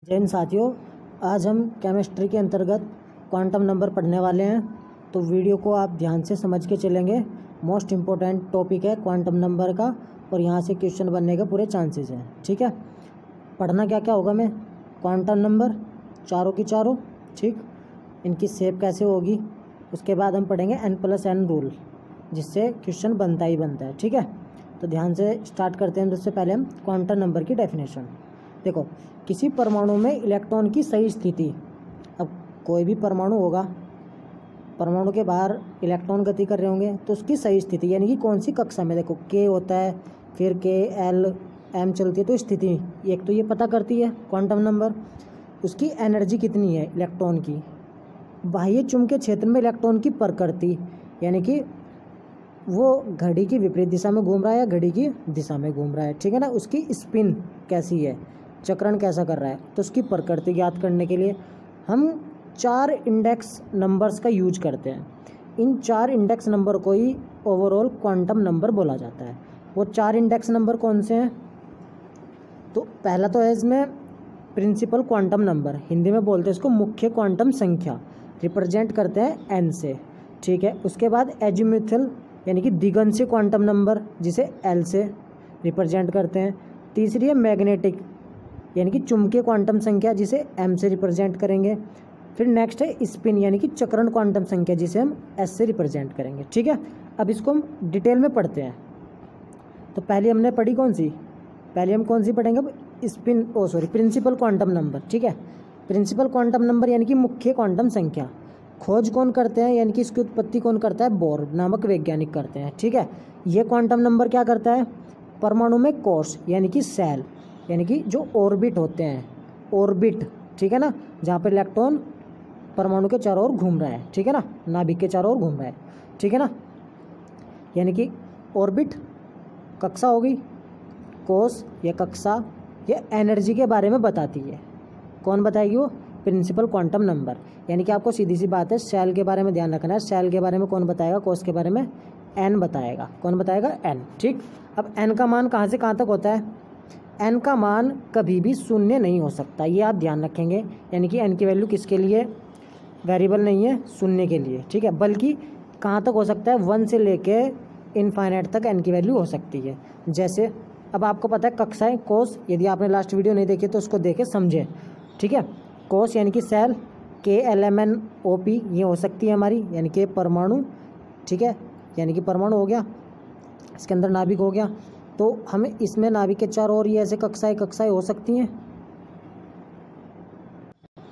जय हिंद साथियों, आज हम केमिस्ट्री के अंतर्गत क्वांटम नंबर पढ़ने वाले हैं। तो वीडियो को आप ध्यान से समझ के चलेंगे। मोस्ट इम्पोर्टेंट टॉपिक है क्वांटम नंबर का और यहाँ से क्वेश्चन बनने के पूरे चांसेस हैं। ठीक है, पढ़ना क्या क्या होगा मैं क्वांटम नंबर चारों की चारों, ठीक, इनकी शेप कैसे होगी, उसके बाद हम पढ़ेंगे n+n रूल, जिससे क्वेश्चन बनता ही बनता है। ठीक है, तो ध्यान से स्टार्ट करते हैं। उससे पहले हम क्वांटम नंबर की डेफिनेशन देखो। किसी परमाणु में इलेक्ट्रॉन की सही स्थिति, अब कोई भी परमाणु होगा, परमाणु के बाहर इलेक्ट्रॉन गति कर रहे होंगे, तो उसकी सही स्थिति यानी कि कौन सी कक्षा में, देखो के होता है, फिर के एल एम चलती है, तो स्थिति एक तो ये पता करती है क्वांटम नंबर। उसकी एनर्जी कितनी है इलेक्ट्रॉन की, बाह्य चुंबकीय क्षेत्र में इलेक्ट्रॉन की प्रकृति, यानी कि वो घड़ी की विपरीत दिशा में घूम रहा है या घड़ी की दिशा में घूम रहा है, ठीक है ना। उसकी स्पिन कैसी है, चक्रण कैसा कर रहा है, तो उसकी प्रकृति ज्ञात करने के लिए हम 4 इंडेक्स नंबर्स का यूज करते हैं। इन 4 इंडेक्स नंबर को ही ओवरऑल क्वांटम नंबर बोला जाता है। वो 4 इंडेक्स नंबर कौन से हैं, तो पहला तो है इसमें प्रिंसिपल क्वांटम नंबर, हिंदी में बोलते हैं इसको मुख्य क्वांटम संख्या, रिप्रेजेंट करते हैं एन से, ठीक है। उसके बाद एजीम्यूथल यानी कि दिगंत से क्वांटम नंबर, जिसे एल से रिप्रेजेंट करते हैं। तीसरी है मैग्नेटिक यानी कि चुंबकीय क्वांटम संख्या, जिसे एम से रिप्रेजेंट करेंगे। फिर नेक्स्ट है स्पिन यानी कि चक्रण क्वांटम संख्या, जिसे हम एस से रिप्रेजेंट करेंगे, ठीक है। अब इसको हम डिटेल में पढ़ते हैं। तो पहले हमने पढ़ी कौन सी, पहले हम कौन सी पढ़ेंगे, अब प्रिंसिपल क्वांटम नंबर, ठीक है। प्रिंसिपल क्वांटम नंबर यानी कि मुख्य क्वांटम संख्या, खोज कौन करते हैं यानी कि इसकी उत्पत्ति कौन करता है, बोर नामक वैज्ञानिक करते हैं, ठीक है। ये क्वांटम नंबर क्या करता है, परमाणु में कोष यानी कि सेल यानी कि जो ऑर्बिट होते हैं, ऑर्बिट, ठीक है ना, जहाँ पर इलेक्ट्रॉन परमाणु के चारों ओर घूम रहा है, ठीक है ना, नाभिक के चारों ओर घूम रहा है, ठीक है ना, यानी कि ऑर्बिट कक्षा होगी, कोष या कक्षा या एनर्जी के बारे में बताती है। कौन बताएगी, वो प्रिंसिपल क्वांटम नंबर। यानी कि आपको सीधी सी बात है, सेल के बारे में ध्यान रखना है। सेल के बारे में कौन बताएगा, कोष के बारे में एन बताएगा। कौन बताएगा, एन, ठीक। अब एन का मान कहाँ से कहाँ तक होता है, एन का मान कभी भी शून्य नहीं हो सकता, ये आप ध्यान रखेंगे। यानी कि एन की वैल्यू किसके लिए वेरिएबल नहीं है, शून्य के लिए, ठीक है। बल्कि कहाँ तक हो सकता है, 1 से लेके इनफाइनाइट तक एन की वैल्यू हो सकती है। जैसे अब आपको पता है कक्षाएं, कोष, यदि आपने लास्ट वीडियो नहीं देखी तो उसको देखे समझे, ठीक है। कोष यानी कि सेल, KLMNOP ये हो सकती है हमारी, यानी कि परमाणु, ठीक है, यानी कि परमाणु हो गया, इसके अंदर नाभिक हो गया। तो हमें इसमें नाभिक के चारों ओर ये ऐसे कक्षाएं हो सकती हैं।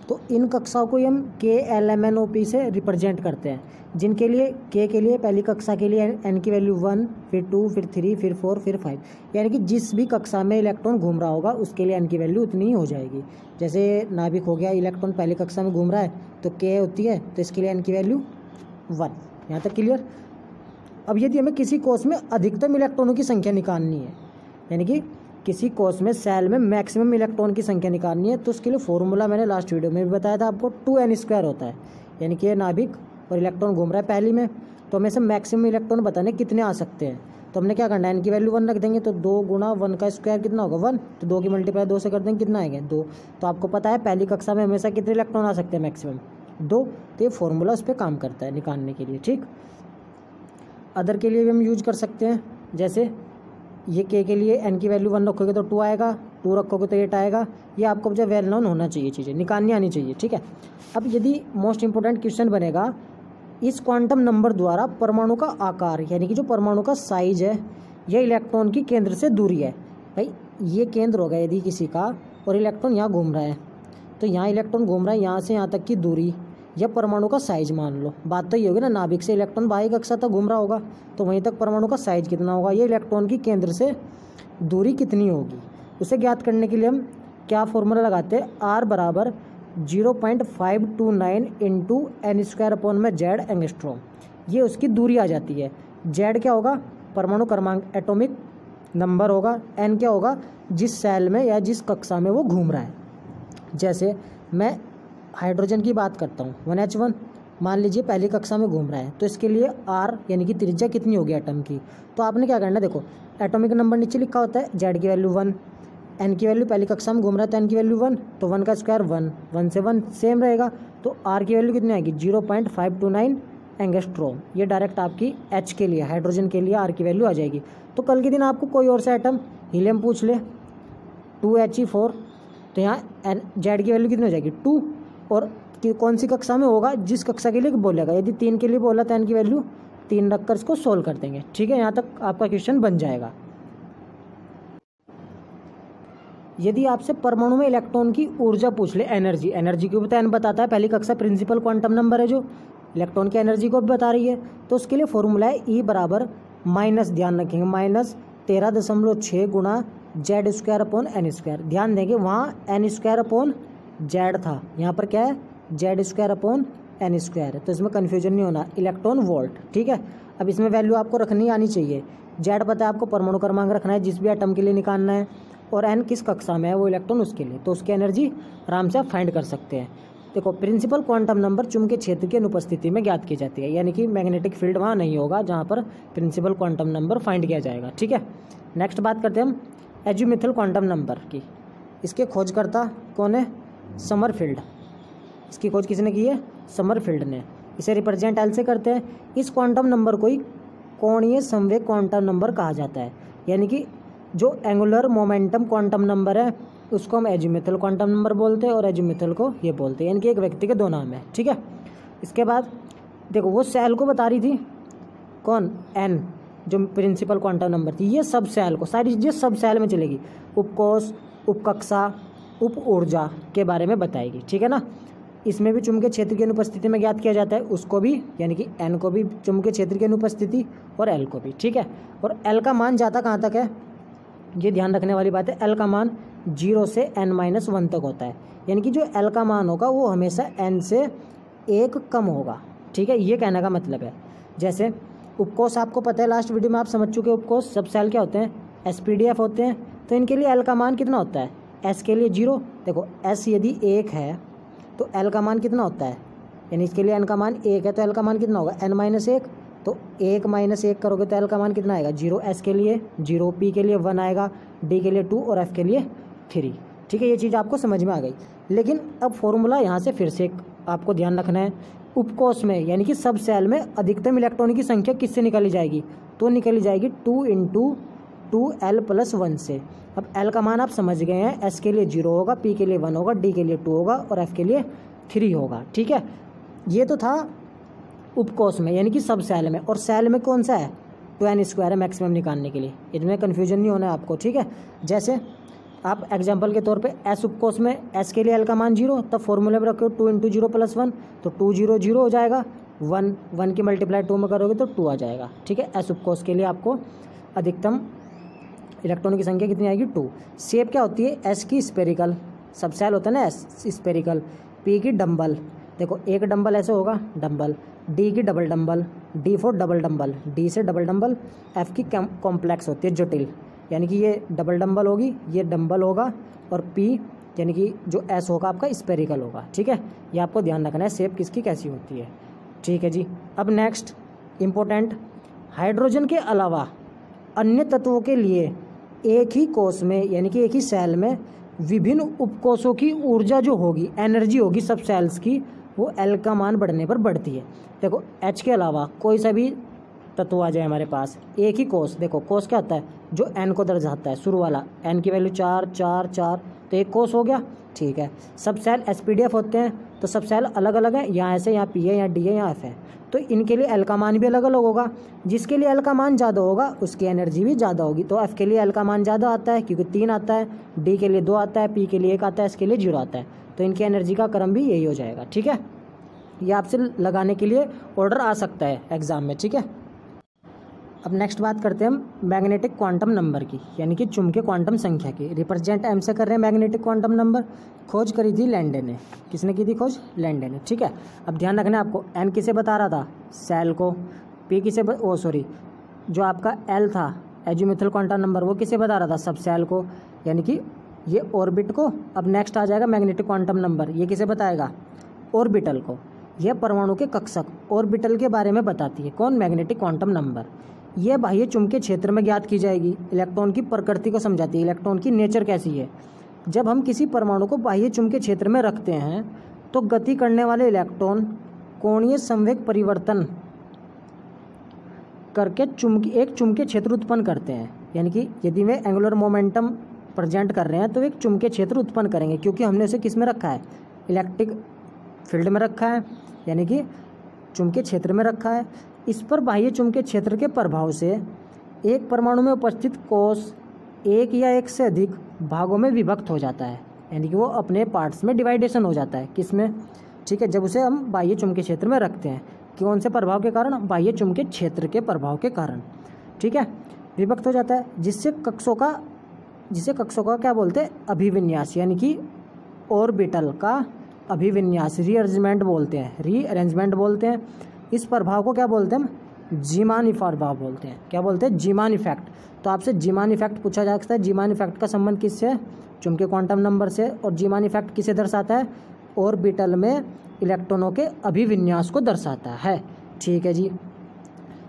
तो इन कक्षाओं को हम KLMNOP से रिप्रेजेंट करते हैं, जिनके लिए K के लिए पहली कक्षा के लिए N की वैल्यू 1, फिर 2, फिर 3, फिर 4, फिर 5, यानी कि जिस भी कक्षा में इलेक्ट्रॉन घूम रहा होगा उसके लिए N की वैल्यू उतनी ही हो जाएगी। जैसे नाभिक हो गया, इलेक्ट्रॉन पहली कक्षा में घूम रहा है तो K होती है, तो इसके लिए N की वैल्यू 1। यहाँ तक क्लियर। अब यदि हमें किसी कोष में अधिकतम इलेक्ट्रॉनों की संख्या निकालनी है, यानी कि किसी कोष में, सेल में मैक्सिमम इलेक्ट्रॉन की संख्या निकालनी है, तो उसके लिए फॉर्मूला मैंने लास्ट वीडियो में भी बताया था आपको, 2n² होता है। यानी कि ये नाभिक और इलेक्ट्रॉन घूम रहा है पहली में, तो हमें से मैक्सिमम इलेक्ट्रॉन बताने कितने आ सकते हैं। तो हमने क्या करना है, n की वैल्यू 1 रख देंगे, तो 2 गुणा 1 का स्क्वायर कितना होगा, 1, तो 2 की मल्टीप्लाई 2 से कर देंगे, कितना आएगा, 2। तो आपको पता है पहली कक्षा में हमेशा कितने इलेक्ट्रॉन आ सकते हैं, मैक्सिमम 2। तो ये फॉर्मूला उस पर काम करता है निकालने के लिए, ठीक। अदर के लिए भी हम यूज कर सकते हैं, जैसे ये K के लिए N की वैल्यू 1 रखोगे तो 2 आएगा, 2 रखोगे तो 8 आएगा। ये आपको जो वेल नोन होना चाहिए, चीज़ें निकालनी आनी चाहिए, ठीक है। अब यदि मोस्ट इंपॉर्टेंट क्वेश्चन बनेगा, इस क्वांटम नंबर द्वारा परमाणु का आकार यानी कि जो परमाणु का साइज है, यह इलेक्ट्रॉन की केंद्र से दूरी है। भाई ये केंद्र होगा यदि किसी का, और इलेक्ट्रॉन यहाँ घूम रहा है, तो यहाँ इलेक्ट्रॉन घूम रहा है, यहाँ से यहाँ तक की दूरी, या परमाणु का साइज मान लो। बात तो ये होगी ना, नाभिक से इलेक्ट्रॉन बाह्य कक्षा तक घूम रहा होगा, तो वहीं तक परमाणु का साइज कितना होगा, ये इलेक्ट्रॉन की केंद्र से दूरी कितनी होगी, उसे ज्ञात करने के लिए हम क्या फॉर्मूला लगाते हैं, R बराबर 0.529 इंटू n²/z एंगस्ट्रॉम। ये उसकी दूरी आ जाती है। Z क्या होगा, परमाणु क्रमांक, एटॉमिक नंबर होगा। n क्या होगा, जिस सेल में या जिस कक्षा में वो घूम रहा है। जैसे मैं हाइड्रोजन की बात करता हूँ, 1H1 मान लीजिए पहली कक्षा में घूम रहा है, तो इसके लिए R यानी कि त्रिज्या कितनी होगी एटम की। तो आपने क्या करना है, देखो एटॉमिक नंबर नीचे लिखा होता है, Z की वैल्यू 1, एन की वैल्यू पहली कक्षा में घूम रहा है तो एन की वैल्यू 1, तो 1 का स्क्वायर 1, 1 से 1 सेम रहेगा, तो आर की वैल्यू कितनी आएगी 0.529 एंगस्ट्रोम। ये डायरेक्ट आपकी एच के लिए, हाइड्रोजन के लिए आर की वैल्यू आ जाएगी। तो कल के दिन आपको कोई और सा एटम हीलियम पूछ ले 2He4, तो यहाँ एन जेड की वैल्यू कितनी हो जाएगी 2, और कौन सी कक्षा में होगा, जिस कक्षा के लिए बोलेगा। यदि 3 के लिए बोला तो एन की वैल्यू 3 रखकर इसको सोल्व कर देंगे। ठीक है, यहाँ तक आपका क्वेश्चन बन जाएगा। यदि आपसे परमाणु में इलेक्ट्रॉन की ऊर्जा पूछ ले, एनर्जी, एनर्जी को एन बताता है, पहली कक्षा प्रिंसिपल क्वांटम नंबर है जो इलेक्ट्रॉन की एनर्जी को भी बता रही है, तो उसके लिए फॉर्मूला है E बराबर माइनस, ध्यान रखेंगे माइनस 13.6 गुणा Z square upon N square. ध्यान देंगे वहाँ एन स्क्वायर अपॉन जेड था, यहाँ पर क्या है Z square upon N square है, तो इसमें कन्फ्यूजन नहीं होना, इलेक्ट्रॉन वोल्ट। ठीक है, अब इसमें वैल्यू आपको रखनी आनी चाहिए। जेड पता है आपको परमाणु क्रमांक रखना है जिस भी एटम के लिए निकालना है, और एन किस कक्षा में है वो इलेक्ट्रॉन उसके लिए, तो उसकी एनर्जी आराम से आप फाइंड कर सकते हैं। देखो प्रिंसिपल क्वांटम नंबर चुंबकीय क्षेत्र की अनुपस्थिति में ज्ञात की जाती है, यानी कि मैग्नेटिक फील्ड वहाँ नहीं होगा जहाँ पर प्रिंसिपल क्वांटम नंबर फाइंड किया जाएगा। ठीक है, नेक्स्ट बात करते हैं हम एजीमुथल क्वांटम नंबर की। इसके खोजकर्ता कौन है, समरफील्ड। इसकी खोज किसने की है, समरफील्ड ने। इसे रिप्रेजेंट एल से करते हैं। इस क्वांटम नंबर को ही कोणीय संवेग क्वांटम नंबर कहा जाता है, यानी कि जो एंगुलर मोमेंटम क्वांटम नंबर है उसको हम एजीमुथल क्वांटम नंबर बोलते हैं, और एजीमुथल को ये बोलते हैं, यानी कि एक व्यक्ति के दो नाम है। ठीक है, इसके बाद देखो वो सेल को बता रही थी कौन, एन, जो प्रिंसिपल क्वांटम नंबर थी, ये सब सेल को, सारी चीज़ें सब सेल में चलेगी, उपकोष, उपकक्षा, उप ऊर्जा के बारे में बताएगी। ठीक है ना, इसमें भी चुंबकीय क्षेत्र की अनुपस्थिति में ज्ञात किया जाता है, उसको भी, यानी कि एन को भी चुंबकीय क्षेत्र की अनुपस्थिति और एल को भी। ठीक है, और एल का मान जाता कहाँ तक है, ये ध्यान रखने वाली बात है, एल का मान 0 से n-1 तक होता है, यानी कि जो एल का मान होगा वो हमेशा n से 1 कम होगा। ठीक है, ये कहने का मतलब है। जैसे उपकोष आपको पता है, लास्ट वीडियो में आप समझ चुके, उपकोष सब सेल क्या होते हैं, SPDF होते हैं, तो इनके लिए एल का मान कितना होता है, S के लिए 0। देखो S यदि 1 है तो एल का मान कितना होता है, यानी इसके लिए n का मान 1 है तो एल का मान कितना होगा, n-1, तो 1 - 1 करोगे तो एल का मान कितना आएगा 0, S के लिए 0, P के लिए 1 आएगा, D के लिए 2 और F के लिए 3। ठीक है, ये चीज़ आपको समझ में आ गई। लेकिन अब फॉर्मूला यहाँ से फिर से आपको ध्यान रखना है, उपकोष में यानी कि सब सेल में अधिकतम इलेक्ट्रॉन की संख्या किससे निकाली जाएगी, तो निकाली जाएगी 2 × 2l+1 से। अब एल का मान आप समझ गए हैं, S के लिए 0 होगा, P के लिए 1 होगा, D के लिए 2 होगा और F के लिए 3 होगा। ठीक है, ये तो था उपकोष में यानी कि सब सेल में, और सेल में कौन सा है, 2n² है मैक्सिमम निकालने के लिए, इसमें कन्फ्यूजन नहीं होना है आपको। ठीक है, जैसे आप एग्जांपल के तौर पे S उपकोष में S के लिए एल का मान 0, तब फॉर्मूले में रखो 2 × 0+1, तो 2 0 0 हो जाएगा, 1 की मल्टीप्लाई 2 में करोगे तो 2 आ जाएगा। ठीक है, S उपकोष के लिए आपको अधिकतम इलेक्ट्रॉन की संख्या कितनी आएगी 2। शेप क्या होती है, S की स्पेरिकल, सब सेल होता है ना S स्पेरिकल, P की डम्बल, देखो एक डम्बल ऐसे होगा डम्बल, D की double dumbbell, D for double dumbbell, D से डबल डम्बल, F की कॉम्प्लेक्स होती है जटिल, यानी कि ये डबल डम्बल होगी, ये डम्बल होगा, और P यानी कि जो S होगा आपका स्पेरिकल होगा। ठीक है, ये आपको ध्यान रखना है शेप किसकी कैसी होती है। ठीक है जी, अब नेक्स्ट इम्पोर्टेंट, हाइड्रोजन के अलावा अन्य तत्वों के लिए एक ही कोष में यानी कि एक ही सेल में विभिन्न उपकोषों की ऊर्जा जो होगी, एनर्जी होगी सब सेल्स की, वो एल का मान बढ़ने पर बढ़ती है। देखो H के अलावा कोई सा भी तत्व आ जाए हमारे पास, एक ही कोष, देखो कोष क्या होता है, जो n को दर्शाता है, शुरू वाला n की वैल्यू 4 4 4, तो एक कोष हो गया। ठीक है, सब सेल SPDF होते हैं, तो सब सेल अलग अलग है, यहाँ ऐसे, यहाँ P है, यहाँ D है, यहाँ F है, तो इनके लिए एल का मान भी अलग अलग होगा। जिसके लिए एल का मान ज़्यादा होगा उसकी एनर्जी भी ज़्यादा होगी, तो F के लिए एल का मान ज़्यादा आता है क्योंकि 3 आता है, D के लिए 2 आता है, P के लिए 1 आता है, S के लिए 0 आता है, तो इनकी एनर्जी का क्रम भी यही हो जाएगा। ठीक है, ये आपसे लगाने के लिए ऑर्डर आ सकता है एग्जाम में। ठीक है, अब नेक्स्ट बात करते हैं हम मैग्नेटिक क्वांटम नंबर की, यानी कि चुंबकीय क्वांटम संख्या की। रिप्रेजेंट M से कर रहे हैं मैग्नेटिक क्वांटम नंबर। खोज करी थी लैंडे ने, किसने की थी खोज, लैंडे ने। ठीक है, अब ध्यान रखना है आपको, N किसे बता रहा था, सेल को, P किसे जो आपका L था एजीमुथल क्वांटम नंबर, वो किसे बता रहा था, सब सेल को, यानी कि ये ऑर्बिट को। अब नेक्स्ट आ जाएगा मैग्नेटिक क्वांटम नंबर, ये किसे बताएगा, ऑर्बिटल को। यह परमाणु के कक्षक ऑर्बिटल के बारे में बताती है, कौन, मैग्नेटिक क्वांटम नंबर। ये बाह्य चुंबकीय क्षेत्र में ज्ञात की जाएगी। इलेक्ट्रॉन की प्रकृति को समझाती है, इलेक्ट्रॉन की नेचर कैसी है। जब हम किसी परमाणु को बाह्य चुंबकीय क्षेत्र में रखते हैं तो गति करने वाले इलेक्ट्रॉन कोणीय संवेग परिवर्तन करके एक चुंबकीय क्षेत्र उत्पन्न करते हैं। यानी कि यदि वे एंगुलर मोमेंटम प्रेजेंट कर रहे हैं तो एक चुंबकीय क्षेत्र उत्पन्न करेंगे, क्योंकि हमने उसे किस में रखा है, इलेक्ट्रिक फील्ड में रखा है, यानी कि चुंबकीय क्षेत्र में रखा है। इस पर बाह्य चुंबकीय क्षेत्र के प्रभाव से एक परमाणु में उपस्थित कोष एक या एक से अधिक भागों में विभक्त हो जाता है, यानी कि वो अपने पार्ट्स में डिवाइडेशन हो जाता है। किस में, ठीक है, जब उसे हम बाह्य चुंबकीय क्षेत्र में रखते हैं। कौन से प्रभाव के कारण, बाह्य चुंबकीय क्षेत्र के प्रभाव के कारण, ठीक है, विभक्त हो जाता है। जिससे कक्षों का क्या बोलते हैं, अभिविन्यास, यानी कि ऑर्बिटल का अभिविन्यास, रीअरेंजमेंट बोलते हैं। इस प्रभाव को क्या बोलते हैं हम, जीमान प्रभाव बोलते हैं। क्या बोलते हैं, जीमान इफेक्ट। तो आपसे जीमान इफेक्ट पूछा जा सकता है। जीमान इफेक्ट का संबंध किससे, चुंबकीय क्वांटम नंबर से। और जीमान इफेक्ट किसे दर्शाता है, ऑर्बिटल में इलेक्ट्रॉनों के अभिविन्यास को दर्शाता है। ठीक है जी।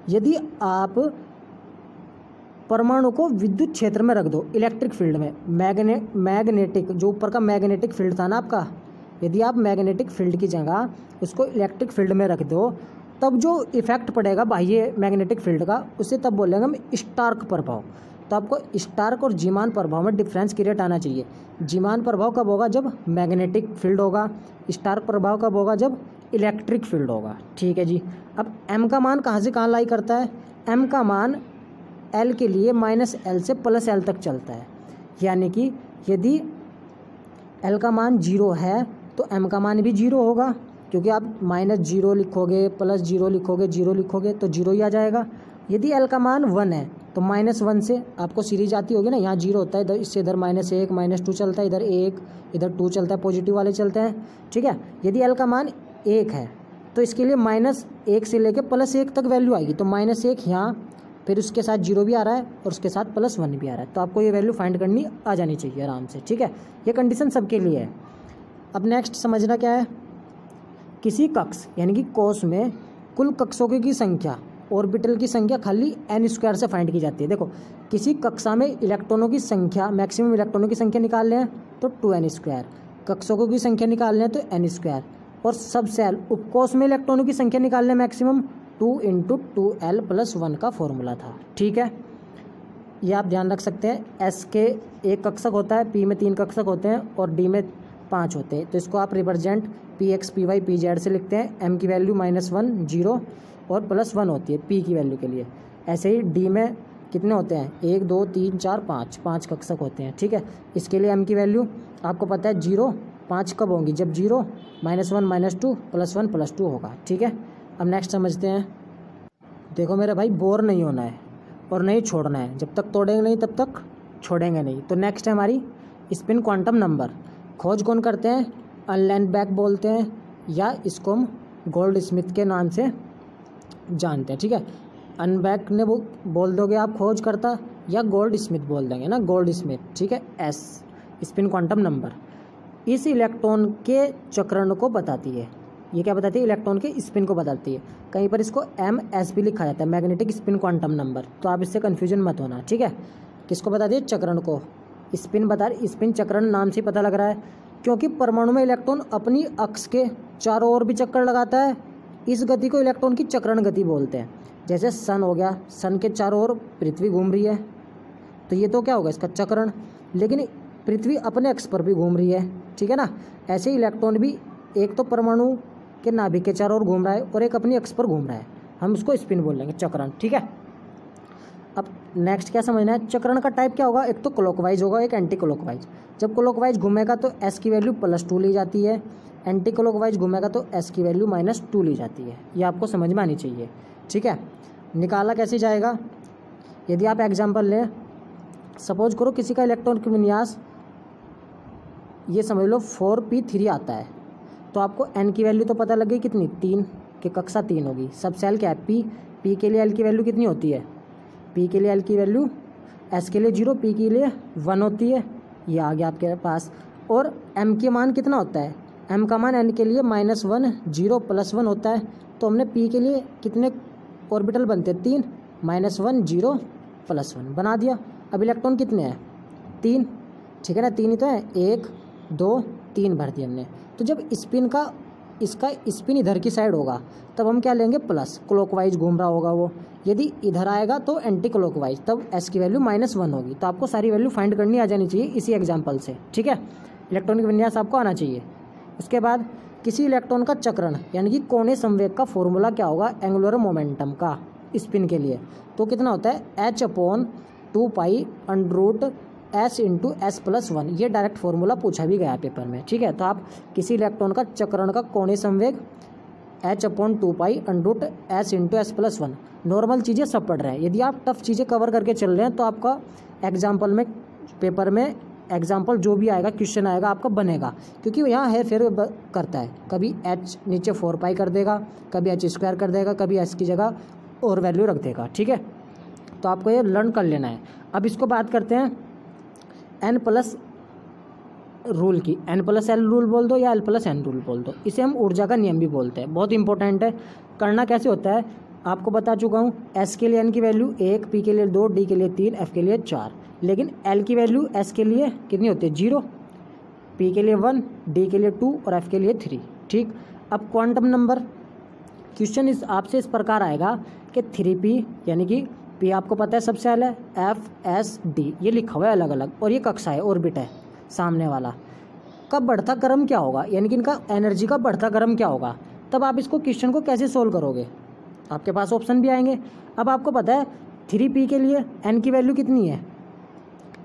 यदि आप परमाणु को विद्युत क्षेत्र में रख दो, इलेक्ट्रिक फील्ड में, मैग्नेटिक, जो ऊपर का मैग्नेटिक फील्ड था ना आपका, यदि आप मैग्नेटिक फील्ड की जगह उसको इलेक्ट्रिक फील्ड में रख दो, तब जो इफेक्ट पड़ेगा बाह्य मैग्नेटिक फील्ड का, उसे तब बोलेंगे हम स्टार्क प्रभाव। तो आपको स्टार्क और जीमान प्रभाव में डिफरेंस क्रिएट आना चाहिए। जीमान प्रभाव कब होगा, जब मैग्नेटिक फील्ड होगा। स्टार्क प्रभाव कब होगा, जब इलेक्ट्रिक फील्ड होगा। ठीक है जी। अब m का मान कहाँ से कहाँ लाई करता है, m का मान l के लिए -l से +l तक चलता है। यानी कि यदि l का मान 0 है तो m का मान भी 0 होगा, क्योंकि आप -0 लिखोगे, +0 लिखोगे, 0 लिखोगे तो 0 ही आ जाएगा। यदि l का मान 1 है तो -1 से आपको सीरीज आती होगी ना, यहाँ 0 होता है, इधर इससे इधर -1 -2 चलता है, इधर 1 इधर 2 चलता है, पॉजिटिव वाले चलते हैं। ठीक है। यदि l का मान 1 है तो इसके लिए -1 से लेकर +1 तक वैल्यू आएगी। तो -1 यहाँ, फिर उसके साथ 0 भी आ रहा है और उसके साथ +1 भी आ रहा है। तो आपको ये वैल्यू फाइंड करनी आ जानी चाहिए आराम से। ठीक है, ये कंडीशन सबके लिए है। अब नेक्स्ट समझना क्या है, किसी कक्ष यानी कि कोष में कुल कक्षों की संख्या, ऑर्बिटल की संख्या खाली n² से फाइंड की जाती है। देखो, किसी कक्षा में इलेक्ट्रॉनों की संख्या, मैक्सिमम इलेक्ट्रॉनों की संख्या निकाल लें तो 2n², कक्षों की संख्या निकाल लें तो n², और सब सेल उपकोष में इलेक्ट्रॉनों की संख्या निकाल लें मैक्सिमम 2 × 2l + 1 का फॉर्मूला था। ठीक है, ये आप ध्यान रख सकते हैं। S के 1 कक्षक होता है, P में 3 कक्षक होते हैं और D में 5 होते हैं। तो इसको आप रिप्रेजेंट Px Py Pz से लिखते हैं। M की वैल्यू -1 0 और +1 होती है P की वैल्यू के लिए। ऐसे ही D में कितने होते हैं, 1 2 3 4 5 कक्षक होते हैं। ठीक है, इसके लिए M की वैल्यू आपको पता है 0 5 कब होंगी, जब 0 -1 -2 +1 +2 होगा। ठीक है, अब नेक्स्ट समझते हैं। देखो मेरे भाई, बोर नहीं होना है और नहीं छोड़ना है, जब तक तोड़ेंगे नहीं तब तक छोड़ेंगे नहीं। तो नेक्स्ट है हमारी स्पिन क्वांटम नंबर। खोज कौन करते हैं, अनलेनबैक बोलते हैं, या इसको हम गोल्ड स्मिथ के नाम से जानते हैं। ठीक है, अनबैक ने वो बोल दोगे आप खोज करता, या गोल्ड स्मिथ बोल देंगे ना, गोल्ड स्मिथ। ठीक है, S स्पिन क्वांटम नंबर इस इलेक्ट्रॉन के चक्रण को बताती है। ये क्या बताती है, इलेक्ट्रॉन के स्पिन को बताती है। कहीं पर इसको MS भी लिखा जाता है, मैग्नेटिक स्पिन क्वांटम नंबर। तो आप इससे कन्फ्यूजन मत होना। ठीक है, किसको बताती है, चक्रण को। स्पिन बता रही, स्पिन चक्रण नाम से पता लग रहा है, क्योंकि परमाणु में इलेक्ट्रॉन अपनी अक्ष के चारों ओर भी चक्कर लगाता है। इस गति को इलेक्ट्रॉन की चक्रण गति बोलते हैं। जैसे सन हो गया, सन के चारों ओर पृथ्वी घूम रही है, तो ये तो क्या होगा, इसका चक्रण। लेकिन पृथ्वी अपने अक्ष पर भी घूम रही है। ठीक है ना, ऐसे ही इलेक्ट्रॉन भी एक तो परमाणु के नाभिक के चारों ओर घूम रहा है और एक अपनी अक्ष पर घूम रहा है, हम उसको स्पिन बोल लेंगे, चक्रण। ठीक है, अब नेक्स्ट क्या समझना है, चक्रण का टाइप क्या होगा, एक तो क्लॉकवाइज होगा, एक एंटी क्लॉकवाइज। जब क्लॉकवाइज घूमेगा तो S की वैल्यू +2 ली जाती है, एंटी क्लॉकवाइज घूमेगा तो S की वैल्यू -2 ली जाती है। ये आपको समझ में आनी चाहिए। ठीक है, निकाला कैसे जाएगा, यदि आप एग्जाम्पल लें, सपोज करो किसी का इलेक्ट्रॉन का विन्यास ये समझ लो 4p3 आता है, तो आपको n की वैल्यू तो पता लग गई कितनी, 3 की कक्षा 3 होगी। सब सेल क्या है, p के लिए l की वैल्यू कितनी होती है, p के लिए l की वैल्यू, S के लिए 0, p के लिए 1 होती है। ये आ गया आपके पास। और m के मान कितना होता है, m का मान n के लिए -1 0 +1 होता है। तो हमने p के लिए कितने ऑर्बिटल बनते हैं, 3, -1 0 +1 बना दिया। अब इलेक्ट्रॉन कितने हैं? 3, ठीक है ना, 3 ही तो है, 1 2 3 भर दिए हमने। तो जब स्पिन का इसका स्पिन इधर की साइड होगा तब हम क्या लेंगे? प्लस, क्लॉकवाइज घूम रहा होगा वो। यदि इधर आएगा तो एंटी क्लॉकवाइज, तब एस की वैल्यू -1 होगी। तो आपको सारी वैल्यू फाइंड करनी आ जानी चाहिए इसी एग्जाम्पल से, ठीक है। इलेक्ट्रॉनिक विन्यास आपको आना चाहिए। उसके बाद किसी इलेक्ट्रॉन का चक्रण यानी कि कोणीय संवेग का फॉर्मूला क्या होगा? एंगुलर मोमेंटम का स्पिन के लिए तो कितना होता है? h/2π√s × s+1। ये डायरेक्ट फॉर्मूला पूछा भी गया पेपर में, ठीक है। तो आप किसी इलेक्ट्रॉन का चक्रण का कोणीय संवेग h/2π√s × s+1। नॉर्मल चीज़ें सब पढ़ रहे हैं। यदि आप टफ चीज़ें कवर करके चल रहे हैं तो आपका एग्जाम्पल में, पेपर में एग्जाम्पल जो भी आएगा, क्वेश्चन आएगा आपका बनेगा, क्योंकि यहाँ है फिर करता है। कभी h नीचे 4π कर देगा, कभी h² कर देगा, कभी s की जगह और वैल्यू रख देगा, ठीक है। तो आपको ये लर्न कर लेना है। अब इसको बात करते हैं n+ रूल की। n+l रूल बोल दो या l+n रूल बोल दो। इसे हम ऊर्जा का नियम भी बोलते हैं। बहुत इंपॉर्टेंट है। करना कैसे होता है आपको बता चुका हूँ। s के लिए n की वैल्यू 1, p के लिए 2, d के लिए 3, f के लिए 4। लेकिन l की वैल्यू s के लिए कितनी होती है? 0, p के लिए 1, d के लिए 2 और f के लिए 3, ठीक। अब क्वांटम नंबर क्वेश्चन आपसे इस प्रकार आएगा कि 3p यानी कि p आपको पता है सबसे पहले, f s d ये लिखा हुआ है अलग अलग, और ये कक्षा है, ऑर्बिट है सामने वाला। कब बढ़ता क्रम क्या होगा, यानी कि इनका एनर्जी का बढ़ता क्रम क्या होगा, तब आप इसको क्वेश्चन को कैसे सोल्व करोगे? आपके पास ऑप्शन भी आएंगे। अब आपको पता है 3p के लिए n की वैल्यू कितनी है?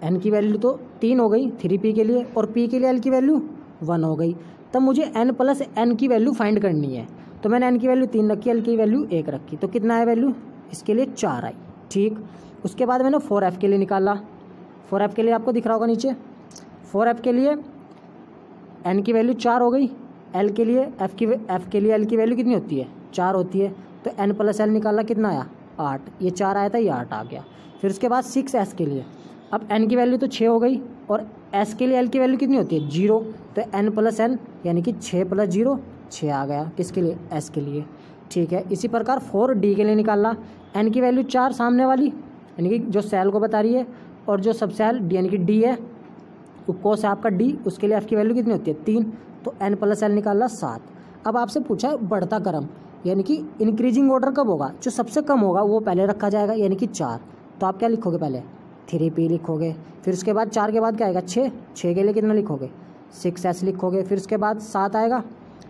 n की वैल्यू तो 3 हो गई 3p के लिए, और p के लिए l की वैल्यू 1 हो गई। तब मुझे n+n की वैल्यू फाइंड करनी है। तो मैंने n की वैल्यू 3 रखी, l की वैल्यू 1 रखी, तो कितना है वैल्यू? इसके लिए 4 आई, ठीक। उसके बाद मैंने 4f के लिए निकाला। 4f के लिए आपको दिख रहा होगा नीचे। 4f के लिए n की वैल्यू 4 हो गई, l के लिए f के लिए l की वैल्यू कितनी होती है? 4 होती है। तो n+l निकाला, कितना आया? 8। ये 4 आया था, ये 8 आ गया। फिर उसके बाद 6s के लिए, अब n की वैल्यू तो 6 हो गई, और s के लिए l की वैल्यू कितनी होती है? 0। तो n+n यानी कि 6 + 0 6 आ गया। किसके लिए? s के लिए, ठीक है। इसी प्रकार 4d के लिए निकाला। n की वैल्यू 4 सामने वाली यानी कि जो सेल को बता रही है, और जो सब सेल d यानी कि d है, कोस है आपका d, उसके लिए f की वैल्यू कितनी होती है? 3। तो n+l निकाला 7। अब आपसे पूछा बढ़ता क्रम यानी कि इंक्रीजिंग ऑर्डर कब होगा? जो सबसे कम होगा वो पहले रखा जाएगा, यानी कि 4। तो आप क्या लिखोगे? पहले 3p लिखोगे। फिर उसके बाद 4 के बाद क्या आएगा? 6। 6 के लिए कितना लिखोगे? 6s लिखोगे। फिर उसके बाद 7 आएगा।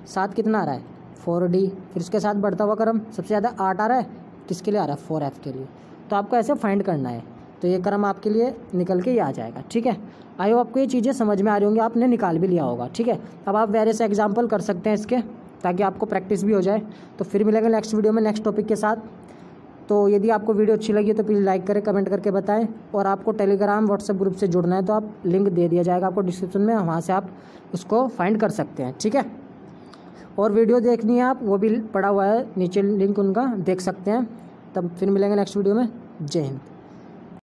7 कितना आ रहा है? 4d। फिर उसके साथ बढ़ता हुआ क्रम सबसे ज़्यादा 8 आ रहा है, किसके लिए आ रहा है? 4f के लिए। तो आपको ऐसे फाइंड करना है। तो ये क्रम आपके लिए निकल के ही आ जाएगा, ठीक है। आई होप आपको ये चीज़ें समझ में आ रही होंगी, आपने निकाल भी लिया होगा, ठीक है। अब आप वेरियस एग्जाम्पल कर सकते हैं इसके, ताकि आपको प्रैक्टिस भी हो जाए। तो फिर मिलेंगे नेक्स्ट वीडियो में नेक्स्ट टॉपिक के साथ। तो यदि आपको वीडियो अच्छी लगी तो प्लीज़ लाइक करें, कमेंट करके बताएं। और आपको टेलीग्राम व्हाट्सएप ग्रुप से जुड़ना है तो आप लिंक दे दिया जाएगा आपको डिस्क्रिप्शन में, वहाँ से आप उसको फाइंड कर सकते हैं, ठीक है। और वीडियो देखनी है आप, वो भी पड़ा हुआ है नीचे लिंक उनका, देख सकते हैं। तब फिर मिलेंगे नेक्स्ट वीडियो में। जय हिंद।